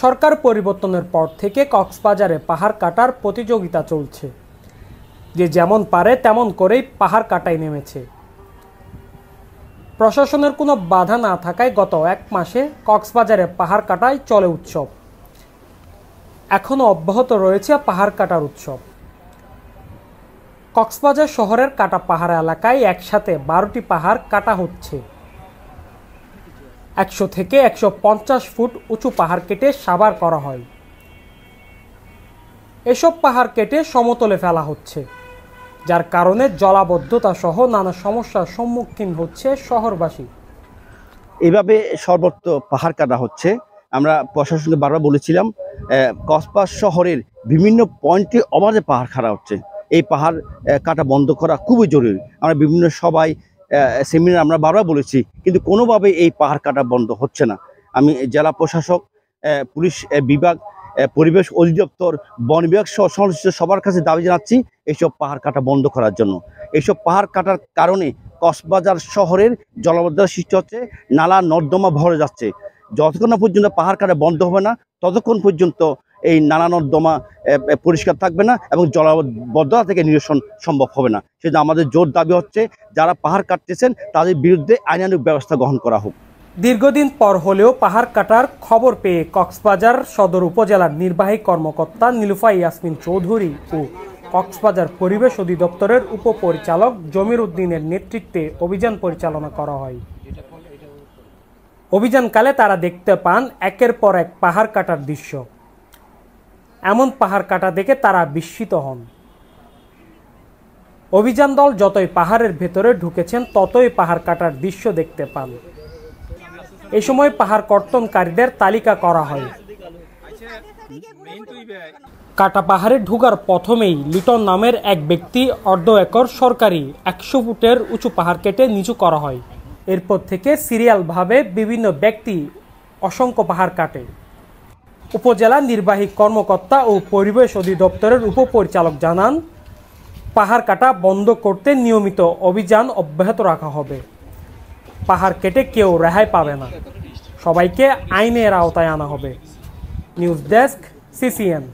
সরকার পরিবর্তনের পর থেকে কক্সবাজারে পাহাড় কাটার প্রতিযোগিতা চলছে। যে যেমন পারে তেমন করেই পাহাড় কাটায় নেমেছে। প্রশাসনের কোনো বাধা না থাকায় গত এক মাসে কক্সবাজারে পাহাড় কাটায় চলে উৎসব। এখনও অব্যাহত রয়েছে পাহাড় কাটার উৎসব। কক্সবাজার শহরের কাটা পাহাড় এলাকায় একসাথে 12টি পাহাড় কাটা হচ্ছে। 100 থেকে 150 ফুট উঁচু পাহাড় কেটে সাবার করা হয়। এসব পাহাড় কেটে সমতলে ফেলা হচ্ছে, যার কারণে জলাবদ্ধতা সহ নানা সমস্যার সম্মুখীন হচ্ছে শহরবাসী। এভাবে সর্বত্র পাহাড় কাটা হচ্ছে। আমরা প্রশাসনকে বারবার বলেছিলাম, কক্সবাজার শহরের বিভিন্ন পয়েন্টে অবাধে পাহাড় কাটা হচ্ছে। এই পাহাড় কাটা বন্ধ করা খুবই জরুরি। আমরা বিভিন্ন সবাই সেমিনার আমরা বারবার বলেছি, কিন্তু কোনোভাবে এই পাহাড় কাটা বন্ধ হচ্ছে না। আমি জেলা প্রশাসক, পুলিশ বিভাগ, পরিবেশ অধিদপ্তর, বন বিভাগ সহ সংশ্লিষ্ট সবার কাছে দাবি জানাচ্ছি এইসব পাহাড় কাটা বন্ধ করার জন্য। এইসব পাহাড় কাটার কারণে কক্সবাজার শহরের জলাবদ্ধতা সৃষ্টি হচ্ছে, নালা নর্দমা ভরে যাচ্ছে। যতক্ষণ না পর্যন্ত পাহাড় কাটা বন্ধ হবে না, ততক্ষণ পর্যন্ত এই নালা নর্দমা পরিষ্কার থাকবে না এবং জলাবদ্ধতা থেকে নিরসন সম্ভব হবে না। সেজন্য আমাদের জোর দাবি হচ্ছে, যারা পাহাড় কাটতেছেন তাদের বিরুদ্ধে আইনানুগ ব্যবস্থা গ্রহণ করা হোক। দীর্ঘদিন পর হলেও পাহাড় কাটার খবর পেয়ে কক্সবাজার সদর উপজেলার নির্বাহী কর্মকর্তা নীলুফা ইয়াসমিন চৌধুরী ও কক্সবাজার পরিবেশ অধিদপ্তরের উপপরিচালক জমির উদ্দিনের নেতৃত্বে অভিযান পরিচালনা করা হয়। অভিযানকালে তারা দেখতে পান একের পর এক পাহাড় কাটার দৃশ্য। এমন পাহাড় কাটা দেখে তারা বিস্মিত হন। অভিযান দল যতই পাহাড়ের ভেতরে ঢুকেছেন ততই পাহাড় কাটার দৃশ্য দেখতে পান। এ সময় পাহাড় কর্তনকারীদের তালিকা করা হয়। কাটা পাহাড়ে ঢুকার প্রথমেই লিটন নামের এক ব্যক্তি অর্ধ একর সরকারি 100 ফুটের উঁচু পাহাড় কেটে নিচু করা হয়। এরপর থেকে সিরিয়ালভাবে বিভিন্ন ব্যক্তি অসংখ্য পাহাড় কাটে। উপজেলা নির্বাহী কর্মকর্তা ও পরিবেশ অধিদপ্তরের উপপরিচালক জানান, পাহাড় কাটা বন্ধ করতে নিয়মিত অভিযান অব্যাহত রাখা হবে। পাহাড় কেটে কেউ রেহাই পাবে না, সবাইকে আইনের আওতায় আনা হবে। News desk, CCN।